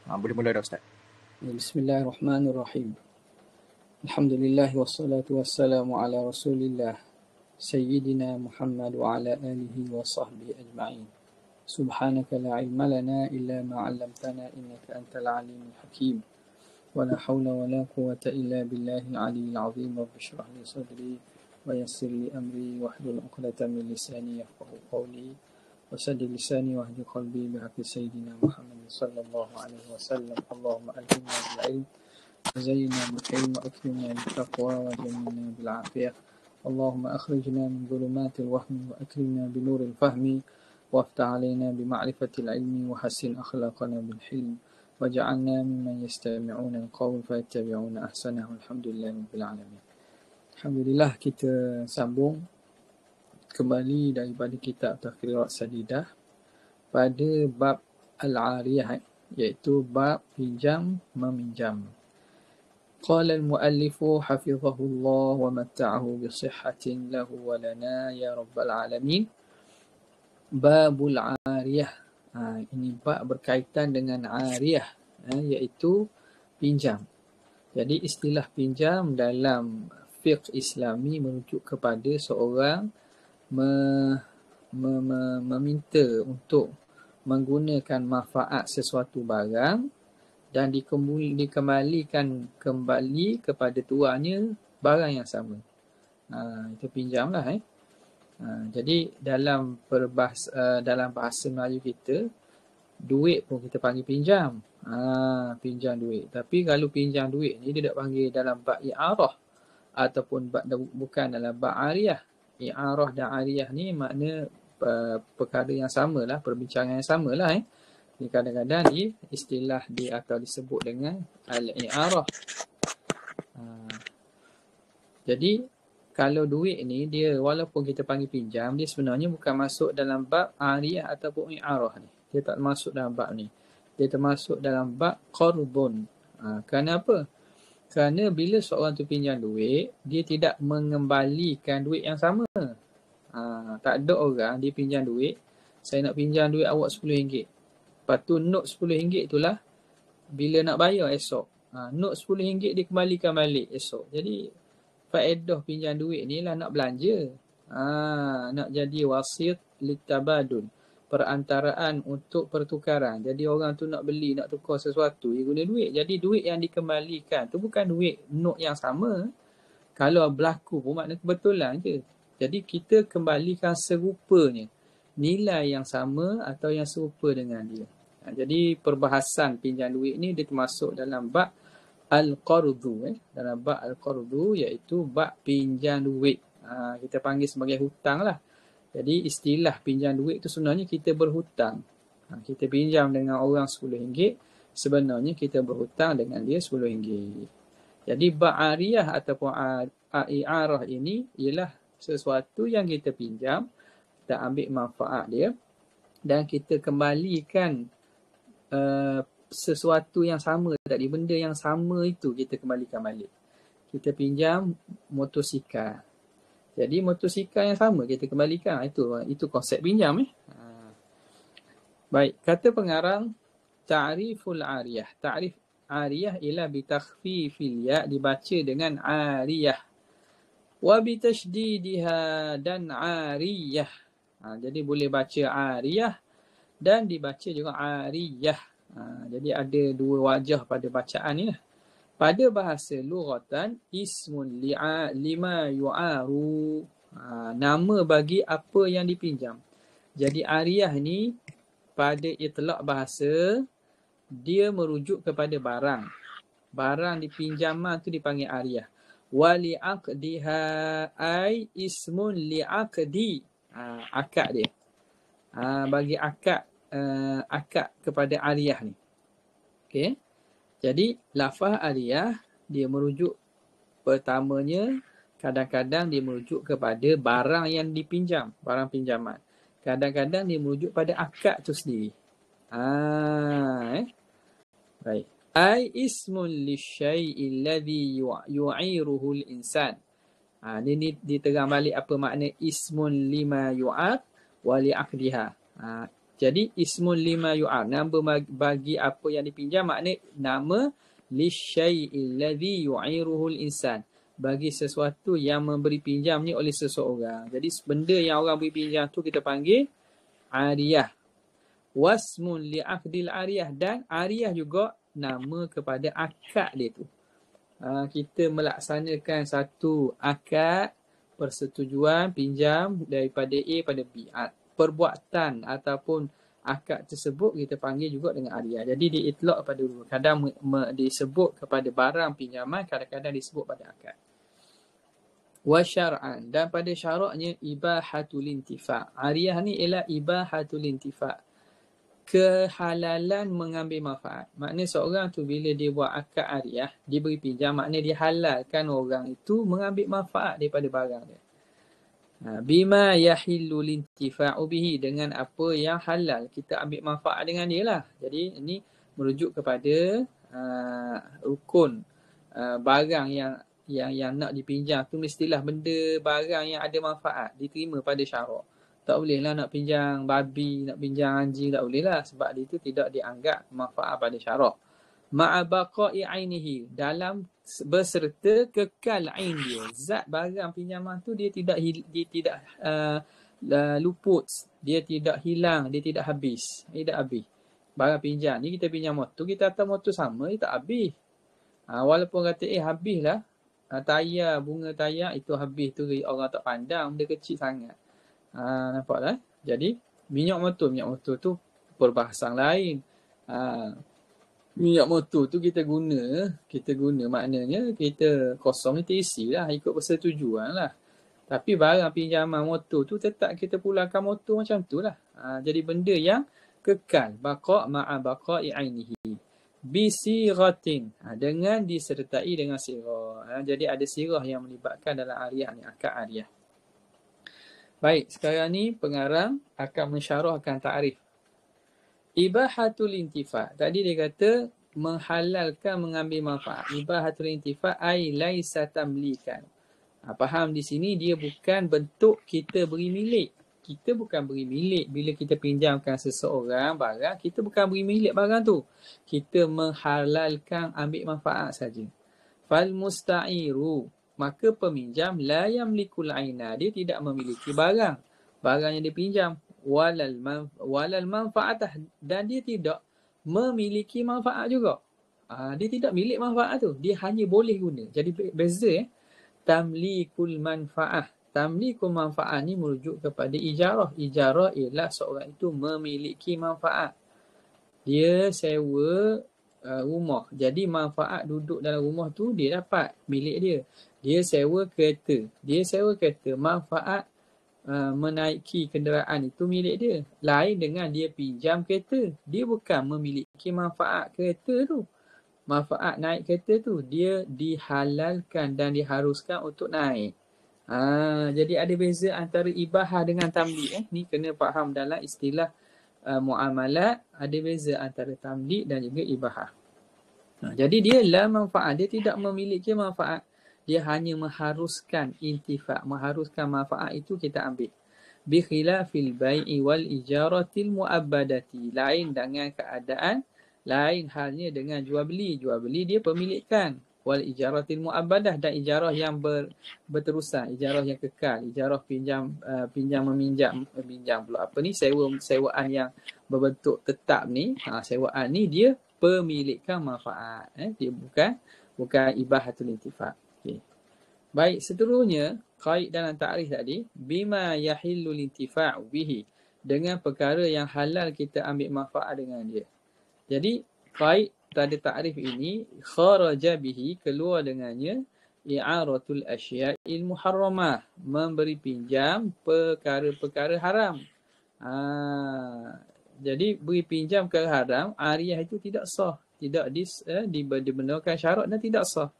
Boleh mula dah Ustaz. Bismillahirrahmanirrahim. Alhamdulillah wassalatu wassalamu ala Rasulillah Sayyidina Muhammad wa ala alihi wa sahbihi ajma'in. Subhanaka la ilma lana illa ma 'allamtana innaka antal alimul hakim. Wa la hawla wa la quwwata illa billahil aliyyil 'azim. Rabbi shrah li sadri wa yassir li amri wahlul 'uqdatam min lisani yafqahu qawli. وسدد لساني واهد قلبي بحق سيدنا محمد صلى الله عليه وسلم. اللهم ألهمنا بالعلم وزينا بالحلم وأكرمنا بالتقوى وجملنا بالعافية. اللهم أخرجنا من ظلمات الوهم وأكرمنا بنور الفهم وافتح علينا بمعرفة العلم وحسن أخلاقنا بالحلم وجعلنا ممن يستمعون القول فيتبعون أحسنه. الحمد لله رب العالمين. Alhamdulillah, kita sambung kembali daripada kitab Takhrirat Sadidah pada bab Al-Ariyah, iaitu bab pinjam meminjam. Qala al-muallifu hafizahullah wa matta'ahu bi sihhatin lahu wa lana ya rabbal alamin. Babul ariyah. Ini bab berkaitan dengan ariyah, iaitu pinjam. Jadi istilah pinjam dalam fiqh Islami merujuk kepada seorang meminta untuk menggunakan manfaat sesuatu barang dan dikembalikan kembali kepada tuannya barang yang sama. Itu pinjam lah. Jadi dalam bahasa Melayu kita, duit pun kita panggil pinjam. Pinjam duit. Tapi kalau pinjam duit ni dia tak panggil dalam bab i'arah ataupun bukan dalam bab ariyah. I'arah dan ariyah ni makna perkara yang sama lah, perbincangan yang sama lah. Kadang-kadang istilah dia atau disebut dengan al-i'arah. Jadi kalau duit ni dia walaupun kita panggil pinjam, dia sebenarnya bukan masuk dalam bab ariyah ataupun i'arah ni. Dia tak masuk dalam bab ni. Dia termasuk dalam bab qardun. Kenapa? Kerana bila seorang tu pinjam duit, dia tidak mengembalikan duit yang sama. Tak ada orang dia pinjam duit, saya nak pinjam duit awak RM10. Lepas tu note RM10 itulah bila nak bayar esok. Note RM10 dikembalikan balik esok. Jadi faedah pinjam duit ni lah nak belanja. Nak jadi wasit litabadul, perantaraan untuk pertukaran. Jadi orang tu nak beli, nak tukar sesuatu, dia guna duit. Jadi duit yang dikembalikan tu bukan duit note yang sama. Kalau berlaku pun makna kebetulan je. Jadi kita kembalikan serupanya, nilai yang sama atau yang serupa dengan dia. Jadi perbahasan pinjam duit ni dia termasuk dalam bab al-qardu. Dalam bab al-qardu, iaitu bab pinjam duit. Kita panggil sebagai hutang lah. Jadi istilah pinjam duit tu sebenarnya kita berhutang. Kita pinjam dengan orang RM10, sebenarnya kita berhutang dengan dia RM10. Jadi ba'ariyah ataupun i'arah ini ialah sesuatu yang kita pinjam, kita ambil manfaat dia dan kita kembalikan sesuatu yang sama tadi, benda yang sama itu kita kembalikan balik. Kita pinjam motosikal. Jadi motosikal yang sama kita kembalikan. Itu konsep pinjam. Baik, kata pengarang ta'riful ariyah. Ta'rif ariyah ialah bitakhfifil ya, dibaca dengan ariyah. Wa bitasdidiha, dan ariyah. Jadi boleh baca ariyah dan dibaca juga ariyah. Jadi ada dua wajah pada bacaan ni lah. Pada bahasa lughatan, ismun lima yu'aru, nama bagi apa yang dipinjam. Jadi ariyah ni pada itlaq bahasa, dia merujuk kepada barang. Barang dipinjaman tu dipanggil ariyah. Wa li'aqdiha ay ismun li'aqdi, akad dia. Bagi akad kepada ariyah ni. Okey. Jadi lafaz ariyah dia merujuk, pertamanya kadang-kadang dia merujuk kepada barang yang dipinjam, barang pinjaman. Kadang-kadang dia merujuk pada akad tu sendiri. Baik. Ai ismun lisyai'il ladzi yu'iruhu al-insan. Ini diterang balik apa makna ismun lima yu'ad wa li'aqdiha. Jadi ismun lima yu'ar, nama bagi apa yang dipinjam, makna nama lisyai'il ladzi yu'iruhul insan, bagi sesuatu yang memberi pinjam ni oleh seseorang. Jadi benda yang orang beri pinjam tu kita panggil ariyah. Wasmun li'aqdil ariyah, dan ariyah juga nama kepada akad dia tu. Kita melaksanakan satu akad persetujuan pinjam daripada A pada B. Perbuatan ataupun akad tersebut kita panggil juga dengan ariyah. Jadi diitlaq pada dua. Kadang disebut kepada barang pinjaman, kadang-kadang disebut pada akad. Wa syar'an, dan pada syaraknya ibahatul intifa'. Ariyah ni ialah ibahatul intifa', kehalalan mengambil manfaat. Maknanya seorang tu bila dia buat akad ariyah, dia beri pinjam, maknanya dia halalkan orang itu mengambil manfaat daripada barang dia. Bima yahillu lintifa'u bihi, dengan apa yang halal kita ambil manfaat dengan dia lah. Jadi ini merujuk kepada rukun barang yang nak dipinjam tu mestilah benda barang yang ada manfaat, diterima pada syarak. Tak boleh lah nak pinjam babi, nak pinjam anjing, tak boleh lah, sebab dia tu tidak dianggap manfaat pada syarak. Ma'abaqa'i ainihi, dalam berserta kekal ain dia. Zat barang pinjaman tu dia tidak luput, dia tidak hilang, dia tidak habis. Dia tak habis. Barang pinjam ni kita pinjam motor, kita atas motor sama, dia tak habis. Walaupun kata habis lah, tayar, bunga tayar itu habis tu, orang tak pandang, dia kecil sangat. Nampak lah. Jadi minyak motor tu perbahasan lain. Minyak motor tu kita guna maknanya kita kosong, kita isi lah ikut persetujuan lah. Tapi barang pinjaman motor tu tetap kita pulangkan motor macam tu lah. Jadi benda yang kekal, baqa' ma'a baqa'i ainihi bisiratin, dengan disertai dengan sirah. Jadi ada sirah yang melibatkan dalam ariyah ni, akad ariyah. Baik, sekarang ni pengarang akan mensyarahkan ta'rif ibahatul intifa'. Tadi dia kata menghalalkan mengambil manfaat. Ibahatul intifa' ay laisa tamlikan. Faham di sini dia bukan bentuk kita beri milik. Kita bukan beri milik bila kita pinjamkan seseorang barang, kita bukan beri milik barang tu. Kita menghalalkan ambil manfaat saja. Fal musta'iru, maka peminjam la yamlikul aina, dia tidak memiliki barang yang dipinjam. Walal manfaatah, dan dia tidak memiliki manfaat juga. Dia tidak milik manfaat tu, dia hanya boleh guna. Jadi beza tamlikul manfaah. Tamlikul manfaat ni merujuk kepada ijarah. Ijarah ialah seorang itu memiliki manfaat. Dia sewa rumah. Jadi manfaat duduk dalam rumah tu dia dapat, milik dia. Dia sewa kereta. Manfaat menaiki kenderaan itu milik dia. Lain dengan dia pinjam kereta. Dia bukan memiliki manfaat kereta tu. Manfaat naik kereta tu dia dihalalkan dan diharuskan untuk naik. Jadi ada beza antara ibahah dengan tamlik. Ni kena faham dalam istilah muamalat, ada beza antara tamlik dan juga ibahah. Jadi dia la manfaat, dia tidak memiliki manfaat. Dia hanya mengharuskan intifa', mengharuskan manfaat itu kita ambil. Bi khilafil bai'i wal ijaratil mu'abbadati, lain dengan keadaan, lain halnya dengan jual beli. Jual beli dia pemilikan. Wal ijaratil mu'abbadah, dan ijarah yang berterusan, ijarah yang kekal, ijarah pinjam meminjam pula apa ni, sewaan yang berbentuk tetap ni. Sewaan ni dia pemilikan manfaat. Dia bukan ibahatul intifa'. Okay. Baik, seterusnya qaid dalam ta'rif tadi, bima yahillu lintifa'u bihi, dengan perkara yang halal kita ambil manfaat dengan dia. Jadi qaid pada ta'rif ini kharaja bihi, keluar dengannya i'aratul asya'il muharramah, memberi pinjam perkara-perkara haram. Jadi beri pinjam perkara haram, ariyah itu tidak sah, tidak dibenarkan syarat dan tidak sah.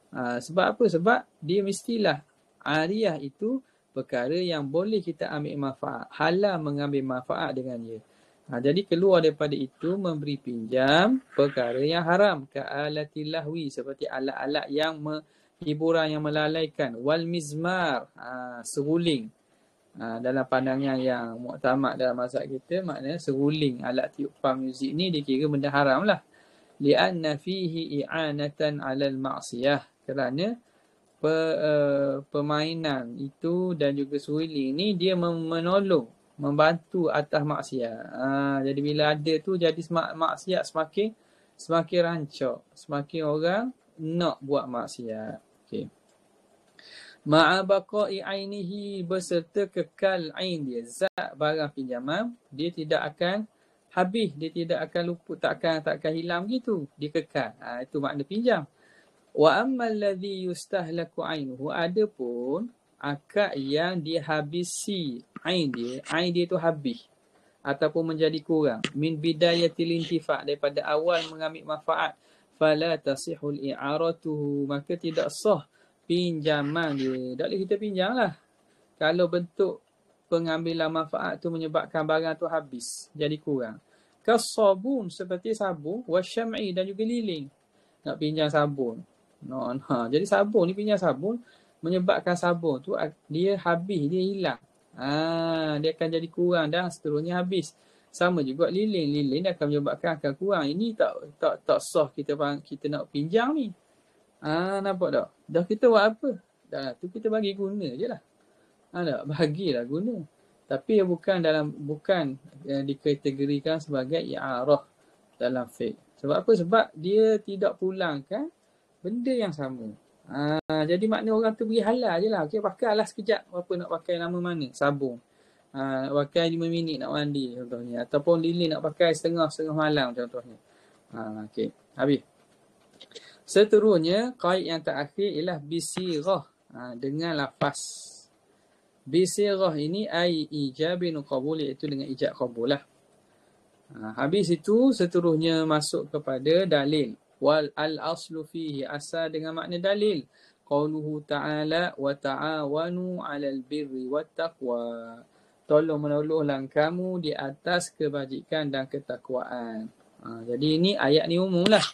Sebab apa? Sebab dia mestilah ariyah itu perkara yang boleh kita ambil manfaat, halal mengambil manfaat dengan dia. Jadi keluar daripada itu memberi pinjam perkara yang haram, ka'alatil lahwi, seperti alat-alat yang hiburan yang melalaikan, wal mizmar, seruling. Dalam pandangan yang muktamad dalam mazhab kita, maknanya seruling alat tiupan muzik ni dikira benda haram lah. Li'anna fihi i'anatan 'alal ma'siyah. Kerana permainan itu dan juga seruling ni dia menolong, membantu atas maksiat. Jadi bila ada tu jadi maksiat semakin rancak, semakin orang nak buat maksiat. Okey. Ma'a baqa'i ainihi, beserta kekal ain dia, zat barang pinjaman, dia tidak akan habis, dia tidak akan luput, takkan hilang gitu, dia kekal. Itu makna pinjam. Wa ammal ladzi yustahlaku ainuhu, adapun akad yang dihabisi ain dia tu habis ataupun menjadi kurang, min bidayatil intifa', daripada awal mengambil manfaat, fala tasihul i'aratuhu, maka tidak sah pinjaman dia. Tak boleh kita pinjam lah kalau bentuk pengambilan manfaat tu menyebabkan barang tu habis, jadi kurang. Kasabun, seperti sabun, wasyam'i, dan juga lilin. Nak pinjam sabun, jadi sabun ni, pinjam sabun, menyebabkan sabun tu dia habis, dia hilang. Dia akan jadi kurang dan seterusnya habis. Sama juga lilin akan menyebabkan akan kurang. Ini tak sah kita nak pinjam ni. Nampak tak? Dah kita buat apa? Dah tu kita bagi guna je lah. Tak? Bagilah guna. Tapi bukan dikategorikan sebagai i'arah dalam fiqh. Sebab apa? Sebab dia tidak pulangkan benda yang sama. Jadi makna orang tu beri halal je lah. Okay, pakailah sekejap. Apa nak pakai nama mana? Sabun. Nak pakai 5 minit nak mandi contohnya. Ataupun lilin nak pakai setengah malam contohnya. Okay. Habis. Seterusnya, qaid yang terakhir ialah bisirah. Dengan lafaz. Bisirah ini ai ijabin qabul, iaitu dengan ijab qabul lah. Habis itu seterusnya masuk kepada dalil. Wal al-aslu fihi, asal dengan makna dalil. Qauluhu ta'ala wa ta'awanu 'alal birri wat taqwa. Tolong menolonglah kamu di atas kebajikan dan ketakwaan. Jadi ini ayat ni umum lah.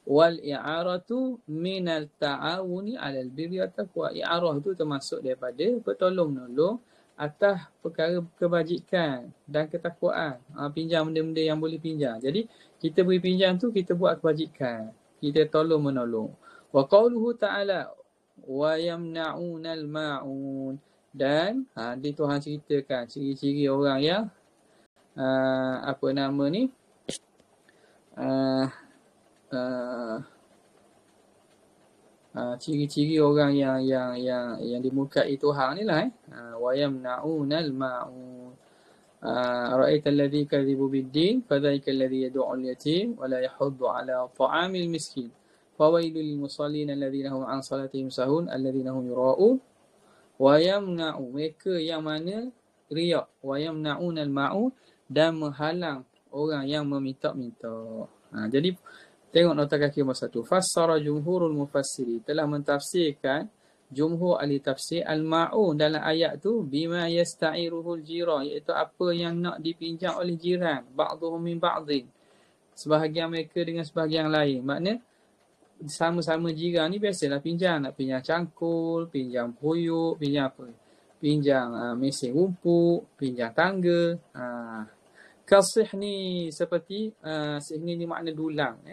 Wal i'aratu minal ta'awuni 'alal birri wat taqwa. I'arah itu termasuk daripada bertolong menolong atas perkara kebajikan dan ketakwaan. Pinjam benda-benda yang boleh pinjam. Jadi kita beri pinjam tu, kita buat kebajikan, kita tolong menolong. Wa qauluhu ta'ala wa yamna'unal ma'un, dan dia Tuhan ceritakan ciri-ciri orang yang apa nama ni, ciri-ciri orang yang dimurkai Tuhan ni lah. Wa yamna'unal ma'un. Ara'aita alladhi kadhibu bid-din fadhaika alladhi yad'u al-yatim wa la yahuddu 'ala ta'amil miskin fawailul lil musallin alladhina hum 'an salatihim sahun alladhina hum yura'un wa yamna'u, mereka yang mana riya, wa yamna'unal ma'un, dan menghalang orang yang meminta-minta. Jadi tengok nota kaki nombor 1. Fassara jumhurul mufassiri, telah mentafsirkan jumhur ahli tafsir al-ma'un dalam ayat tu bima yasta'iruhul jiran, iaitu apa yang nak dipinjam oleh jiran, ba'dhum min ba'dhin, sebahagian mereka dengan sebahagian lain. Makna sama-sama jiran ni biasalah pinjam, nak pinjam cangkul, pinjam puyuk, pinjam apa, pinjam mesin rumput, pinjam tangga. Kasih ni seperti sih ni makna dulang,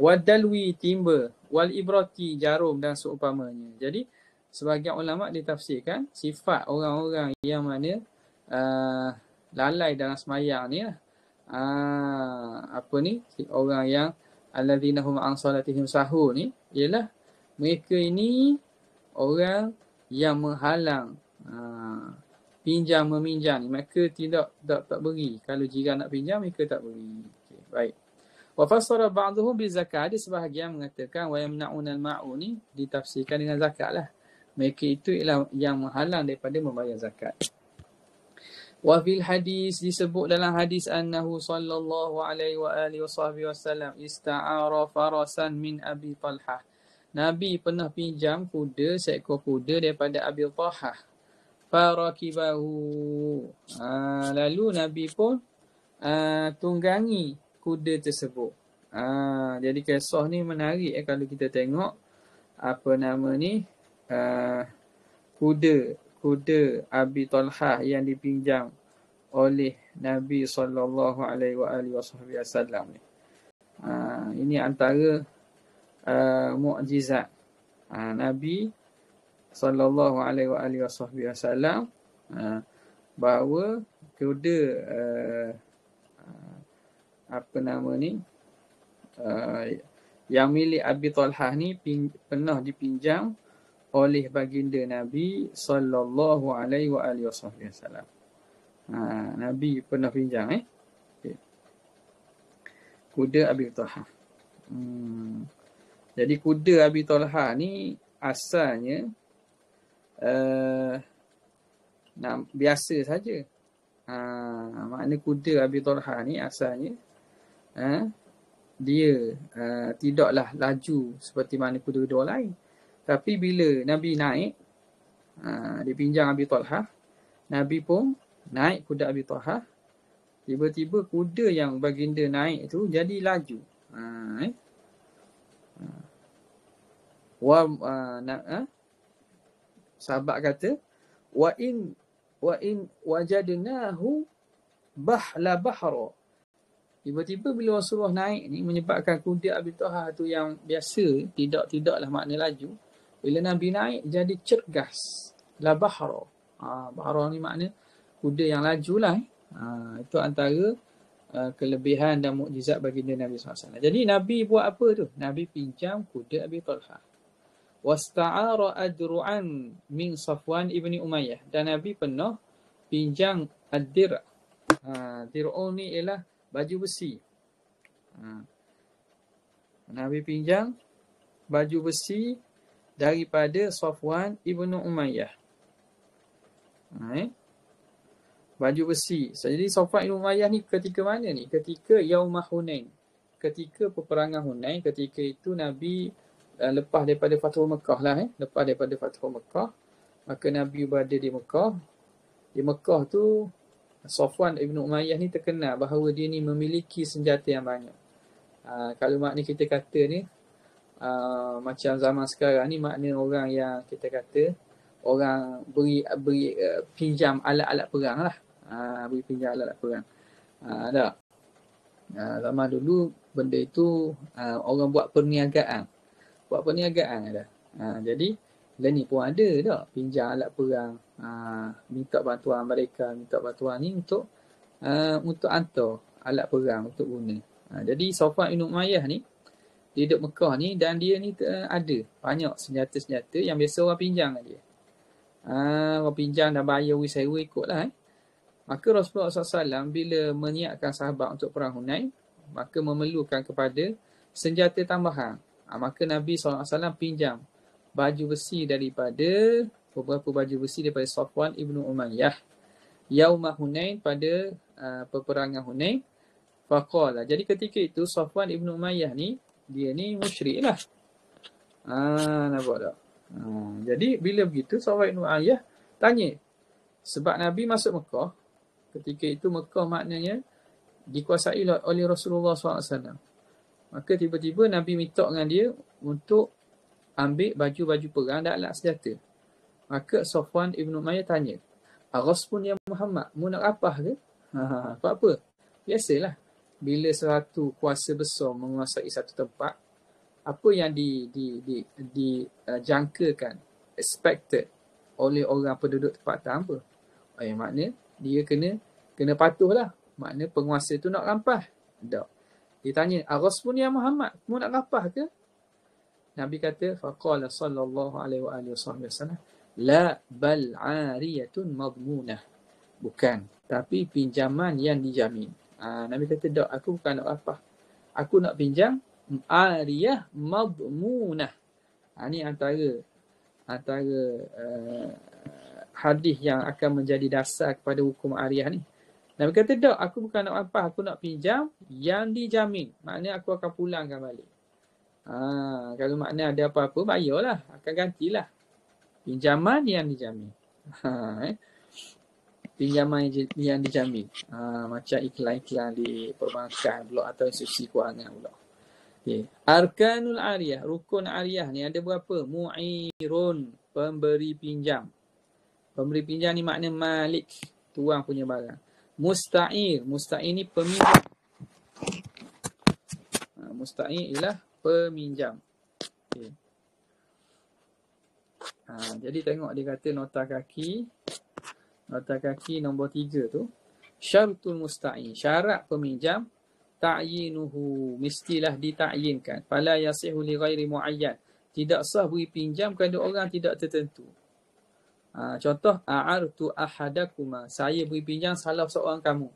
wadalwi, timba, wal ibrati, jarum, dan seumpamanya. Jadi sebagian ulama ditafsirkan sifat orang-orang yang mana lalai dalam semayang ni lah. Apa ni, orang yang alladzina hum an salatihim sahun ni, ialah mereka ini orang yang menghalang pinjam meminjam ni, mereka tak beri. Kalau jiran nak pinjam, mereka tak beri. Okay, baik. Wa fassara ba'dhum bi zakat, ada sebahagian mengatakan wa yamna'unal ma'un ni ditafsirkan dengan zakat lah. Mereka itu ialah yang menghalang daripada membayar zakat. Wa fil hadis, disebut dalam hadis, annahu sallallahu alaihi wa alihi wasallam ista'ara farasan min Abi Talhah. Nabi pernah pinjam kuda, seekor kuda daripada Abi Talhah. Farakibahu. Lalu Nabi pun tunggangi kuda tersebut. Jadi kisah ni menarik kalau kita tengok apa nama ni, kuda kuda Abi Talhah yang dipinjam oleh Nabi SAW ni. Ini antara mukjizat Nabi SAW bahawa kuda apa nama ni yang milik Abi Talhah ni pernah dipinjam oleh baginda Nabi SAW. Nabi pernah pinjam okay. Kuda Abi Talhah. Jadi kuda Abi Talhah ni asalnya biasa saja. Makna kuda Abi Talhah ni asalnya dia tidaklah laju seperti mana kuda-kuda lain. Tapi bila Nabi naik, dia pinjam Abi Talhah, Nabi pun naik kuda Abi Talhah, tiba-tiba kuda yang baginda naik tu jadi laju. Sahabat kata, wa in wajadnahu bahla bahra. Tiba-tiba bila Rasulullah naik ni menyebabkan kuda Abi Talhah tu yang biasa tidaklah makna laju. Bila Nabi naik jadi cergas. La bahra. Bahra ni makna kuda yang lajulah. Itu antara kelebihan dan mukjizat baginda Nabi SAW. Jadi Nabi buat apa tu? Nabi pinjam kuda Abi Talhah. Wasta'ara adru'an min Safwan ibni Umayyah. Dan Nabi pernah pinjam ad-dir'. Dir'un ni ialah baju besi. Nabi pinjam baju besi daripada Safwan ibnu Umayyah. Baju besi. Jadi Safwan ibnu Umayyah ni ketika mana ni? Ketika Yaumah Hunain. Ketika peperangan Hunain, ketika itu Nabi lepas daripada Fathul Mekah lah. Lepas daripada Fathul Mekah, maka Nabi berada di Mekah. Di Mekah tu Safwan ibnu Umayyah ni terkenal bahawa dia ni memiliki senjata yang banyak. Kalau makna kita kata ni macam zaman sekarang ni, makna orang yang kita kata orang beri pinjam alat-alat perang lah. Beri pinjam alat-alat perang. Zaman dulu benda itu orang buat perniagaan. Ada. Jadi lah ni pun ada tak pinjam alat perang, minta bantuan mereka, minta bantuan ni untuk hantar alat perang untuk guna. Jadi Safwan ibn Umayyah ni dia duduk Mekah ni dan dia ni ada banyak senjata-senjata yang biasa orang pinjam dia. Orang pinjam dan bayar sewa ikutlah. Maka Rasulullah SAW bila menyiapkan sahabat untuk perang Hunain, maka memerlukan kepada senjata tambahan. Maka Nabi SAW pinjam baju besi daripada beberapa baju besi daripada Safwan ibnu Umayyah Yaumah Hunain, pada peperangan Hunain. Faqala, jadi ketika itu Safwan ibnu Umayyah ni dia ni musyrik lah. Nampak tak? Jadi bila begitu Safwan ibnu Umayyah tanya, sebab Nabi masuk Mekah, ketika itu Mekah maknanya dikuasai oleh Rasulullah SAW. Maka tiba-tiba Nabi minta dengan dia untuk ambil baju-baju perang dan alat senjata. Maka Safwan ibnu Umayyah tanya, "Aghasbun ya Muhammad, mu nak rapah ke?" Apa? Biasalah. Bila suatu kuasa besar menguasai satu tempat, apa yang dijangkakan, expected oleh orang penduduk tempatan apa? Makna dia kena patuhlah. Makna penguasa tu nak rampas. Tak. Dia tanya, "Aghasbun ya Muhammad, mu nak rapah ke?" Nabi kata, faqala sallallahu alaihi wasallam, la bal 'ariyatun madmunah. Bukan, tapi pinjaman yang dijamin. Nabi kata, tak, aku bukan nak apa. Aku nak pinjam 'ariyah madmunah. Ini antara hadis yang akan menjadi dasar kepada hukum 'ariyah ni. Nabi kata, tak, aku bukan nak apa. Aku nak pinjam yang dijamin. Maknanya aku akan pulangkan balik. Kalau makna ada apa-apa, bayarlah, akan gantilah. Pinjaman yang dijamin. Pinjaman yang dijamin. Macam iklan-iklan di perbankan pula atau institusi kewangan pula. Okay. Arkanul Ariyah, rukun Ariyah ni ada berapa? Mu'irun, pemberi pinjam. Pemberi pinjam ni makna malik, tuang punya barang. Musta'ir ni peminjam. Musta'ir ialah peminjam. Okay. Jadi tengok dia kata nota kaki nombor 3 tu. Syaratul musta'in, syarat peminjam, ta'yinuhu, mestilah ditakyinkan. Fala yasihu li ghairi muayyan, tidak sah beri pinjam kepada orang tidak tertentu. Contoh, a'artu ahadakuma, saya beri pinjam salah seorang kamu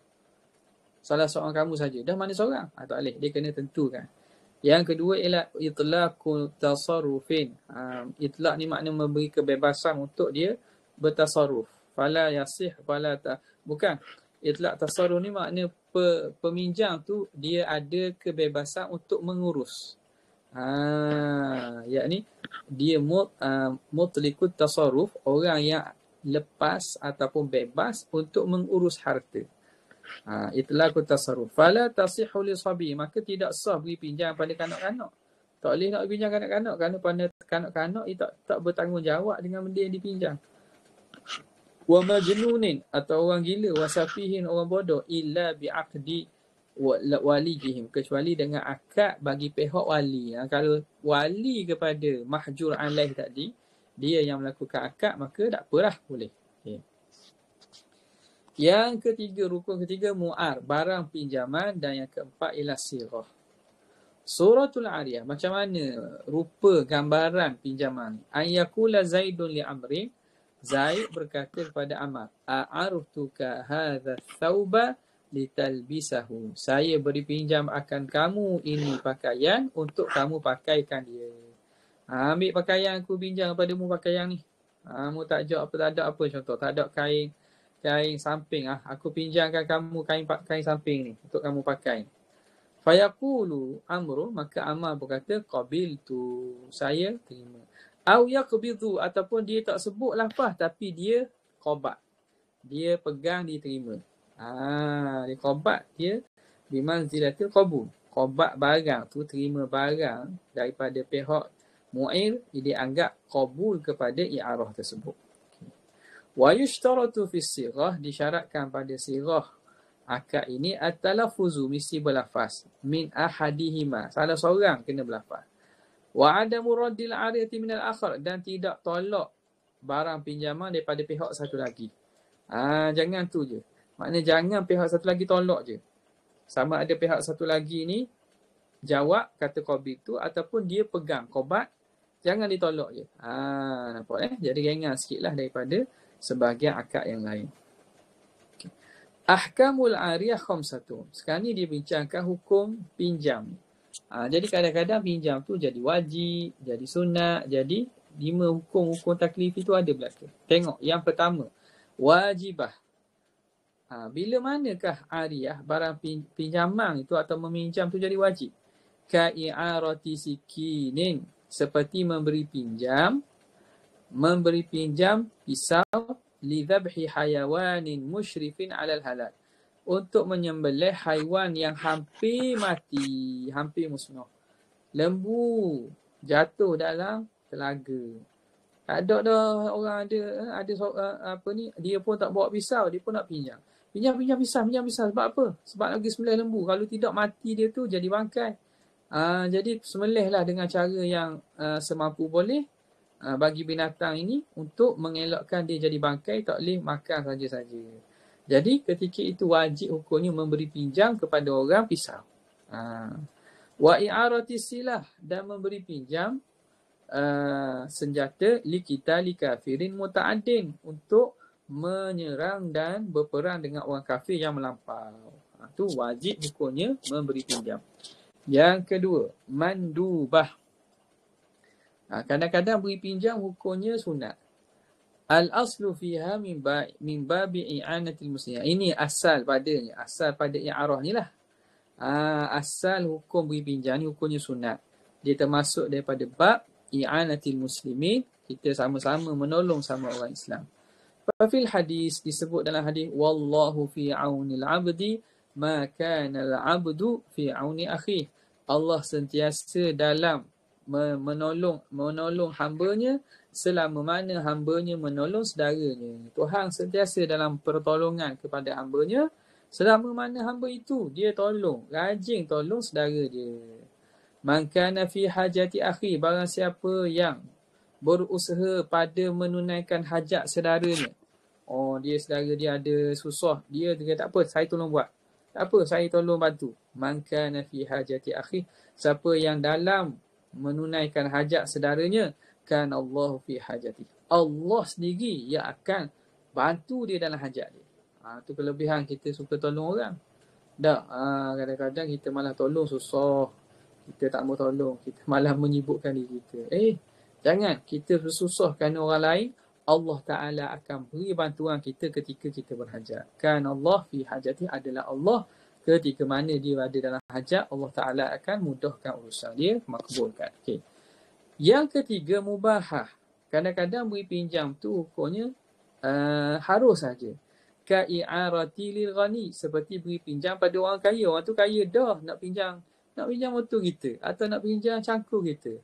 saja. Dah mana seorang? Tak boleh, dia kena tentukan. Yang kedua ialah itlaqu tasarrufin. Itlaq ni makna memberi kebebasan untuk dia bertasarruf. Fala yasih bukan. Itlaq tasarruf ni makna peminjam tu dia ada kebebasan untuk mengurus. Yakni dia mutliqut tasarruf, orang yang lepas ataupun bebas untuk mengurus harta. Itlaqut tasarruf. Fala tasihhu li sabi, maka tidak sah beri pinjam pada kanak-kanak. Tak boleh nak pinjam kanak-kanak kerana pada kanak-kanak tak bertanggungjawab dengan benda yang dipinjam. Wa majnunin, atau orang gila, wasafihin, orang bodoh, illa bi'aqdi walijihim, kecuali dengan akad bagi pihak wali. Kalau wali kepada mahjur alaih tadi, dia yang melakukan akad, maka tak apalah, boleh. Okay. Yang ketiga, rukun ketiga, mu'ar, barang pinjaman. Dan yang keempat ialah sirah. Suratul Ariyah, macam mana rupa gambaran pinjaman ni? Ayyakula Zaidun li Amrin, Zaid berkata kepada Amar, a'artuka hadha thawba litalbisahu, saya beri pinjam akan kamu ini pakaian untuk kamu pakaikan dia. Ambil pakaian aku pinjam padamu, pakaian ni. Mu tak ada apa contoh, tak ada kain samping. Aku pinjamkan kamu kain samping ni untuk kamu pakai. Fayaqulu Amru, maka Amar berkata, qabiltu, saya terima. Au yaqbidu, ataupun dia tak sebut lafaz tapi dia qabat, dia pegang, dia terima. Dia qabat, dia bimanzilatil qabul, qabat barang tu, terima barang daripada pihak mu'ir, dia anggap qabul kepada i'arah tersebut. Wa yushtaratu fi sirah, disyaratkan pada sirah akad ini at-talaffuzu, mesti berlafaz, min ahadihima, salah seorang kena berlafaz. Wa adamu raddil ariyati minal akhar, dan tidak tolak barang pinjaman daripada pihak satu lagi. Jangan tu je. Maknanya jangan pihak satu lagi tolak je. Sama ada pihak satu lagi ni jawab kata qabil tu ataupun dia pegang qabat, jangan ditolak je. Nampak Jadi ringan sikitlah daripada sebahagian akad yang lain. Okay. Ahkamul ariyah khamsatun. Sekarang ni dia bincangkan hukum pinjam. Jadi kadang-kadang pinjam tu jadi wajib, jadi sunat, jadi 5 hukum taklifi tu ada belaka. Tengok yang pertama, wajibah. Bila manakah ariyah, barang pinjaman itu atau meminjam tu jadi wajib? Ka'i'arati sikinin, seperti memberi pinjam pisau lidhabhi hayawanin musyrifin alal halal, untuk menyembelih haiwan yang hampir mati, hampir musnah. Lembu jatuh dalam telaga. Tak ada dah orang ada dia pun tak bawa pisau, dia pun nak pinjam. Pinjam pisau. Sebab apa? Sebab lagi sembelih lembu. Kalau tidak, mati dia tu jadi bangkai. Jadi sembelihlah dengan cara yang semampu boleh bagi binatang ini untuk mengelakkan dia jadi bangkai, tak boleh makan saja-saja. Jadi ketika itu wajib hukumnya memberi pinjam kepada orang pisau. Wa i'arati silah, dan memberi pinjam senjata li kafirin muta'addin, untuk menyerang dan berperang dengan orang kafir yang melampau. Itu wajib hukumnya memberi pinjam. Yang kedua, mandubah. Kadang-kadang beri pinjam hukumnya sunat. Al-aslu fiha min babi i'anatil muslimin. Ini asal pada i'arah ni lah. Asal hukum beri pinjam ni hukumnya sunat. Dia termasuk daripada bab i'anatil muslimin, kita sama-sama menolong sama orang Islam. Fil hadis, disebut dalam hadis, wallahu fi aunil abdi ma kana al-abdu fi auni akhi. Allah sentiasa dalam menolong hambanya selama mana hambanya menolong saudaranya. Tuhan sentiasa dalam pertolongan kepada hambanya selama mana hamba itu dia rajin tolong saudara dia. Man kana fi hajati akhi, barang siapa yang berusaha pada menunaikan hajat saudaranya. Oh, saudara dia ada susah, dia kata tak apa, saya tolong buat. Tak apa, saya tolong bantu. Man kana fi hajati akhi, siapa yang dalam menunaikan hajat saudaranya, kan Allah fi hajati. Allah sendiri yang akan bantu dia dalam hajat dia. Itu kelebihan kita suka tolong orang. Kadang-kadang kita malah tolong susah. Kita tak mau tolong. Kita malah menyibukkan diri kita. Jangan. Kita bersusahkan orang lain. Allah Ta'ala akan beri bantuan kita ketika kita berhajat. Kan Allah fi hajati adalah Allah. Ketika mana dia ada dalam hajat, Allah Ta'ala akan mudahkan urusan dia, makbulkan. Okay. Yang ketiga, mubahah. Kadang-kadang beri pinjam tu hukumnya harus saja. Ka'i'arati lil ghani, seperti beri pinjam pada orang kaya. Orang tu kaya dah nak pinjam motor kita atau nak pinjam cangkul kita.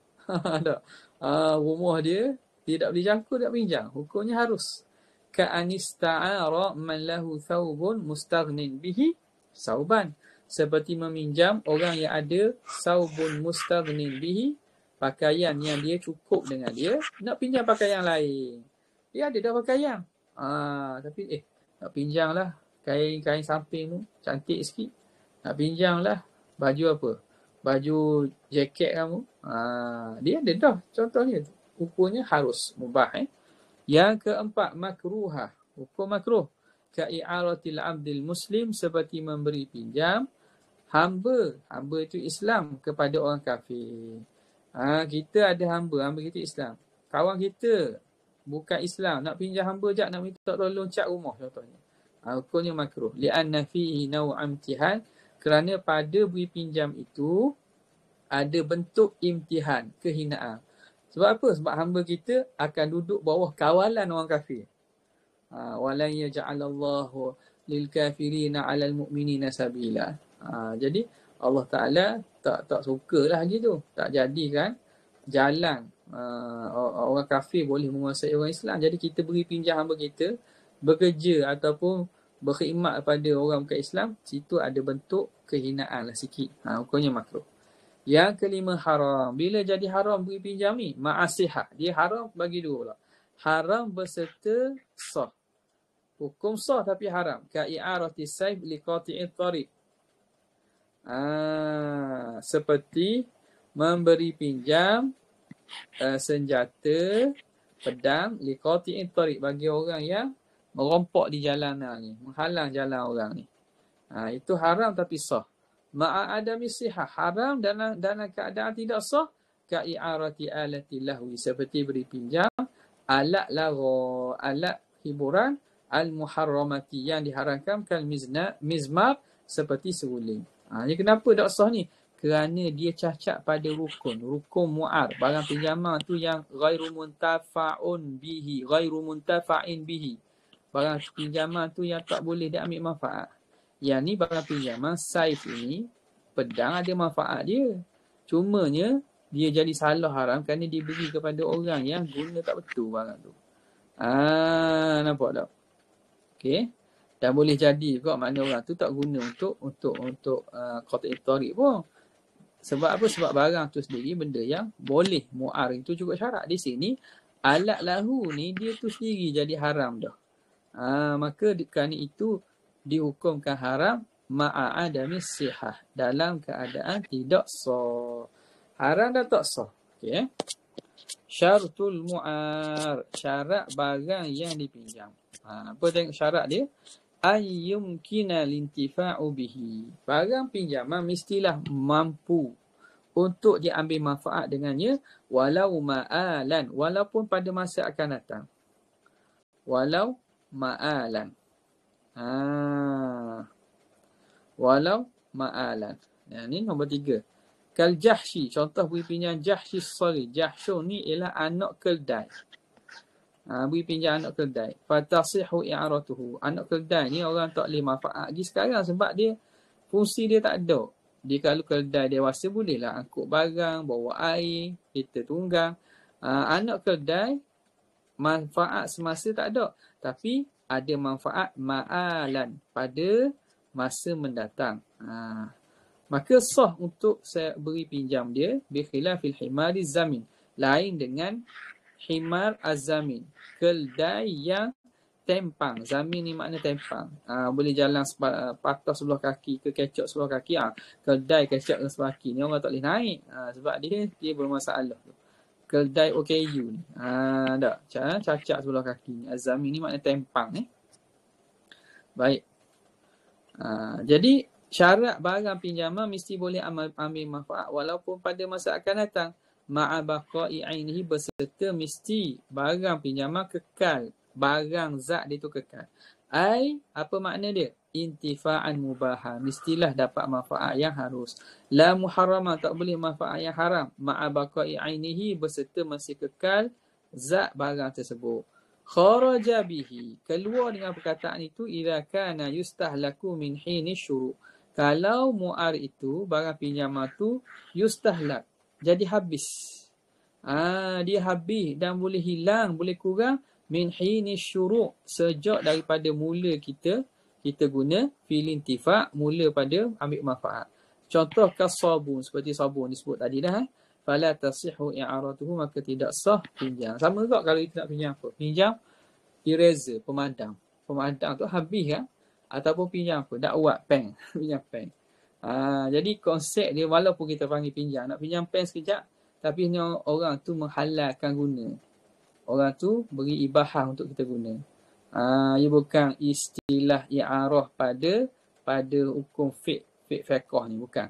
Rumah dia tak boleh cangkul, tak pinjam. Hukumnya harus. Ka'anista'ara man lahu thawbun mustaghnin bihi sauban, seperti meminjam orang yang ada saubun mustaghnin bihi, pakaian yang dia cukup dengan dia, nak pinjam pakaian lain. Dia ada dah pakaian. Tapi nak pinjam lah kain samping tu cantik sikit. Nak pinjam lah baju apa? Baju jaket kamu. Dia ada dah contohnya. Hukumnya harus mubah. Yang keempat, makruhah. Hukum makruh. Ka'i'aratil abdil muslim, seperti memberi pinjam hamba itu Islam kepada orang kafir. Kita ada hamba kita Islam. Kawan kita bukan Islam, nak pinjam hamba jap, nak minta tolong cat rumah contohnya. Hukumnya makruh. Li'anna fihi naw'am imtihan, kerana pada beri pinjam itu ada bentuk imtihan, kehinaan. Sebab apa? Sebab hamba kita akan duduk bawah kawalan orang kafir. Walan yaj'alallahu lil kafirina 'alal mu'minina sabila. Jadi Allah Taala tak sukalah gitu. Tak jadikan jalan orang kafir boleh menguasai orang Islam. Jadi kita beri pinjam hamba kita bekerja ataupun berkhidmat pada orang bukan Islam, situ ada bentuk kehinaan lah sikit. Hukumnya makruh. Yang kelima, haram. Bila jadi haram beri pinjam ni? Ma'asihah. Dia haram bagi dua pula. Haram berserta sah. Hukum sah tapi haram. Ka'i'arati sayf liqati'it tariq. Seperti memberi pinjam senjata pedang liqati'it tariq, bagi orang yang merompok di jalanan ni, menghalang jalan orang ni. Itu haram tapi sah. Ma'adami sihah, haram dalam keadaan tidak sah. Ka'i'arati alati lahwi, seperti beri pinjam alat lagha, alat hiburan al-muharramati, yang diharamkan, kal mizmar, seperti seruling. Ni kenapa tak sah ni? Kerana dia cacat pada rukun mu'ar. Barang pinjaman tu yang ghairu muntafa'in bihi. Barang pinjaman tu yang tak boleh dia ambil manfaat. Yang ni barang pinjaman saif ini, pedang ada manfaat dia. Cumanya dia jadi salah haram kerana diberi kepada orang yang guna tak betul barang tu. Nampak tak? Okey. Dan boleh jadi juga makna orang tu tak guna untuk qat'i tariq pun. Sebab apa? Sebab barang tu sendiri benda yang boleh mu'ar, itu juga syarat. Di sini alat lahu ni dia tu sendiri jadi haram dah. Maka kerana itu dihukumkan haram ma'adami sihah, dalam keadaan tidak sah. Haram dan tak sah. Okey. Syaratul mu'ar, syarat barang yang dipinjam. Apa tengok syarat dia? Ayyumkina lintifa'u bihi. Barang pinjaman mestilah mampu untuk diambil manfaat dengannya, walau ma'alan, walaupun pada masa akan datang. Walau ma'alan. Walau ma'alan. Ini nombor 3. Kal Jahshi, contoh beri pinjam Jahshi Sari. Jahshu ni ialah anak keldai. Beri pinjam anak keldai. Fatasihu i'aratuhu. Anak keldai ni orang tak boleh manfaat lagi sekarang sebab dia fungsi dia tak ada. Dia kalau keldai dewasa bolehlah angkut barang, bawa air, kita tunggang. Anak keldai manfaat semasa tak ada. Tapi ada manfaat ma'alan pada masa mendatang. Maka sah untuk saya beri pinjam dia bikhilafil himari zamin. Lain dengan himar az-zamin. Keldai yang tempang. Zamin ni makna tempang. Boleh jalan patah sebelah kaki ke kecok sebelah kaki. Keldai kecok ke sebelah kaki ni orang tak boleh naik. Sebab dia bermasalah. Keldai OKU ni. Tak. Cacat sebelah kaki ni. Az-zamin ni makna tempang. Baik. Jadi syarat barang pinjaman mesti boleh ambil manfaat walaupun pada masa akan datang. Ma'abaqa'i ainihi berserta mesti barang pinjaman kekal. Barang zat dia tu kekal. Apa makna dia? Intifa'an mubahan. Mestilah dapat manfaat yang harus. La muharramah, tak boleh manfaat yang haram. Ma'abaqa'i ainihi berserta masih kekal zat barang tersebut. Kharaja bihi, keluar dengan perkataan itu idza kana yustahlaku min hini syuru'. Kalau mu'ar itu barang pinjaman tu yustahlak, jadi habis. Dia habis dan boleh hilang, boleh kurang min hini syuru', sejak daripada mula kita guna fil intifa', mula pada ambil manfaat. Contoh kasabun, seperti sabun disebut tadi dah. Fala tasihhu i'aratuhu, maka tidak sah pinjam. Sama juga kalau kita nak pinjam apa? Pinjam eraser, pemadam. Pemadam tu habis kan? Ataupun pinjam apa? Dakwat pen. Pinjam pen. Jadi konsep dia walaupun kita panggil pinjam, nak pinjam pen sekejap, tapi ni orang tu menghalalkan guna. Orang tu beri ibahah untuk kita guna. Ia bukan istilah i'arah pada hukum fiqh ni, bukan.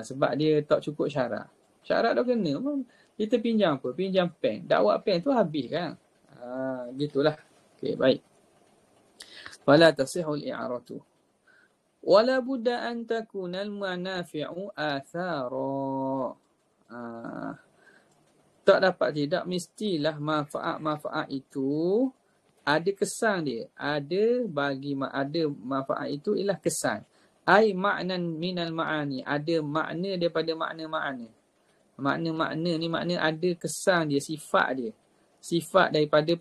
Sebab dia tak cukup syarat. Syarat dah kena. Kita pinjam apa? Pinjam pen. Dakwat pen tu habis kan? Gitulah. Okey, baik. Fala tasihul i'aratu. Wala budda an takuna al-manafi'u athara. Tak dapat tidak, mestilah manfaat-manfaat itu ada kesan dia. Ada manfaat itu ialah kesan. Ai ma'nan minal ma'ani. Ada makna daripada makna-makna. Makna-makna ni makna ada kesan dia, sifat dia. Sifat daripada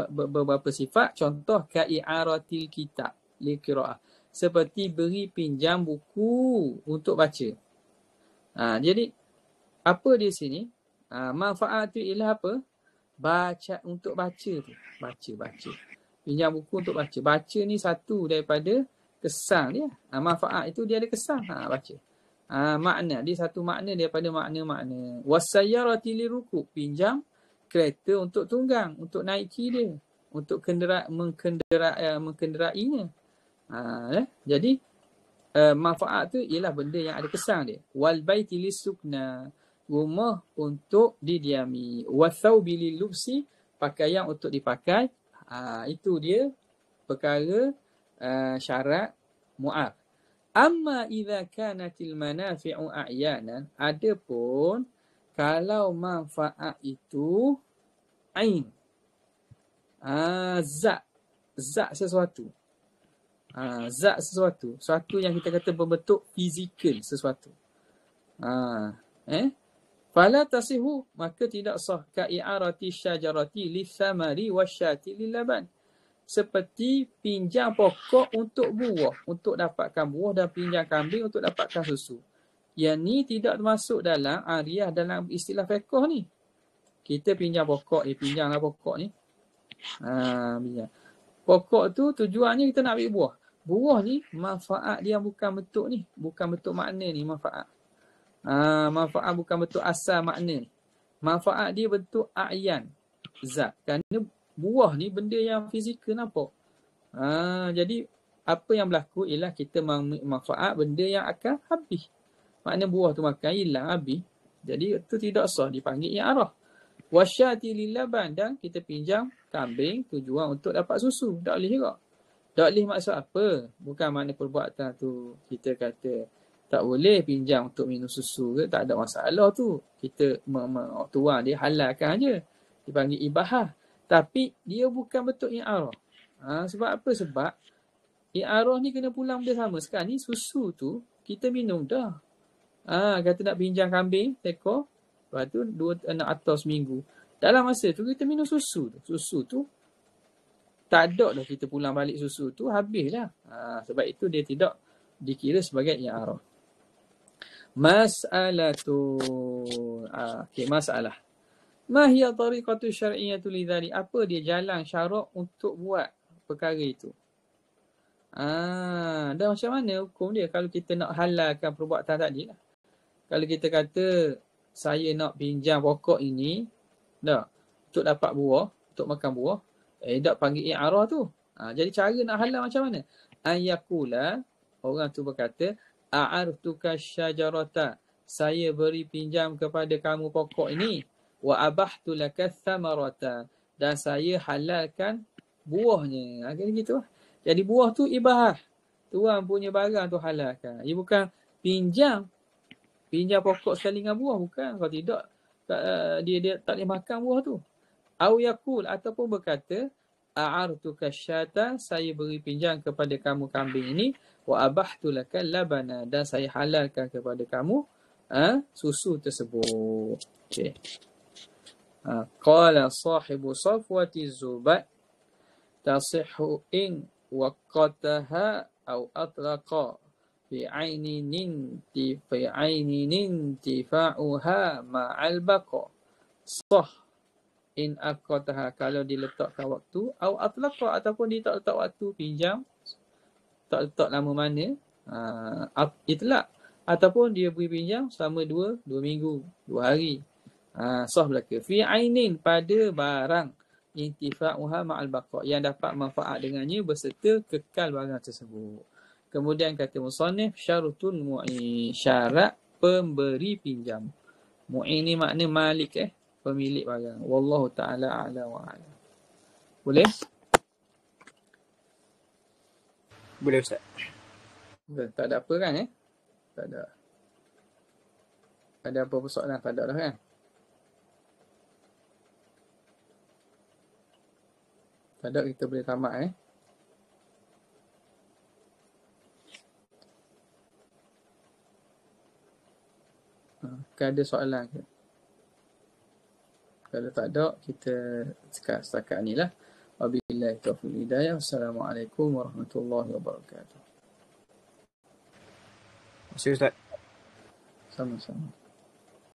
beberapa sifat. Contoh ka'i'aratil kitab li qira'ah. Seperti beri pinjam buku untuk baca. Jadi apa di sini? Manfaat tu ialah apa? Baca, untuk baca tu. Baca. Pinjam buku untuk baca. Baca ni satu daripada kesan dia. Manfaat itu dia ada kesan. Baca. Makna. Dia satu makna daripada makna-makna. Wasayyarati liruku. Pinjam kereta untuk tunggang. Untuk naiki dia. Untuk mengkenderainya. Jadi manfaat tu ialah benda yang ada kesan dia. Wal baiti lisukna. Rumah untuk didiami. Wathawbi lilubsi. Pakaian untuk dipakai. Itu dia perkara syarat mu'ar. Amma idza kanatil manafi'u a'yanan, adapun kalau manfaat itu ain, zat sesuatu, sesuatu yang kita kata berbentuk fizikal sesuatu, fala tasihu, maka tidak sah ka'i'arati syajarati lithamari wasyati lilaban. Seperti pinjam pokok untuk buah, untuk dapatkan buah, dan pinjam kambing untuk dapatkan susu. Yang ni tidak termasuk dalam ariyah dalam istilah fiqh ni. Kita pinjam pokok ni, pinjamlah pokok ni. Pinjam. Pokok tu tujuannya kita nak ambil buah. Buah ni manfaat dia bukan bentuk ni, bukan bentuk makna ni manfaat. Manfaat bukan bentuk asal makna ni. Manfaat dia bentuk a'yan, zat. Kerana buah ni benda yang fizikal nampak. Jadi apa yang berlaku ialah kita manfaat benda yang akan habis. Makna buah tu makan hilang habis. Jadi itu tidak sah dipanggil i'arah. Wasyati lilaban, dan kita pinjam kambing tujuan untuk dapat susu. Tak boleh juga. Tak boleh maksud apa? Bukan makna perbuatan tu kita kata tak boleh pinjam untuk minum susu ke, tak ada masalah tu. Kita tuan dia halalkan je. Dipanggil ibahah. Tapi dia bukan bentuk i'arah. Sebab apa? Sebab i'arah ni kena pulang benda sama. Sekarang ni susu tu kita minum dah. Kata nak pinjam kambing, ekor, lepas tu nak atau seminggu. Dalam masa tu kita minum susu tu. Susu tu tak ada dah kita pulang balik susu tu, habislah. Sebab itu dia tidak dikira sebagai i'arah. Mas'alatun. Okey, masalah. Ma hiya tariqatu syar'iyyatu lidzalik? Apa dia jalan syarak untuk buat perkara itu? Dan macam mana hukum dia kalau kita nak halalkan perbuatan tadi lah. Kalau kita kata saya nak pinjam pokok ini dah untuk dapat buah, untuk makan buah, tak panggil i'arah tu. Jadi cara nak halal macam mana? Ayakula, orang tu berkata, a'artuka syajarata, saya beri pinjam kepada kamu pokok ini, wa abahtu laka thamarata, dan saya halalkan buahnya. Kata gitu. Jadi buah tu ibahah. Tuan punya barang tu halalkan. Ia bukan pinjam pokok sekali dengan buah, bukan. Kalau tidak, dia tak boleh makan buah tu. Au yakul, ataupun berkata, a'artuka syata, saya beri pinjam kepada kamu kambing ini, wa abahtu laka labana, dan saya halalkan kepada kamu susu tersebut. Okey. Qala sahibu safwati zubat, tasihhu in waqataha au atlaqa fi ainin intifa'uha ma'al baqa. Sah in aqataha, kalau diletakkan waktu, au atlaqa, ataupun dia tak letak waktu, pinjam tak letak lama mana, itlaq, ataupun dia beri pinjam selama 2 minggu, 2 hari. Sah belaka. Fi ainin, pada barang, intifa'uha ma'al baqa, yang dapat manfaat dengannya beserta kekal barang tersebut. Kemudian kata musannif, syarutun mu'in, syarat pemberi pinjam. Mu'in ni makna malik, pemilik barang. Wallahu ta'ala a'la wa a'la. Boleh? Boleh Ustaz. Tak ada apa kan? Tak ada. Ada apa persoalan? Tak ada dah kan? Tak ada, kita boleh tamat Ada soalan ke? Kalau tak ada, kita setakat ni lah. Wabillahi taufiq wal hidayah. Wassalamualaikum warahmatullahi wabarakatuh. Terima kasih Ustaz. Sama-sama.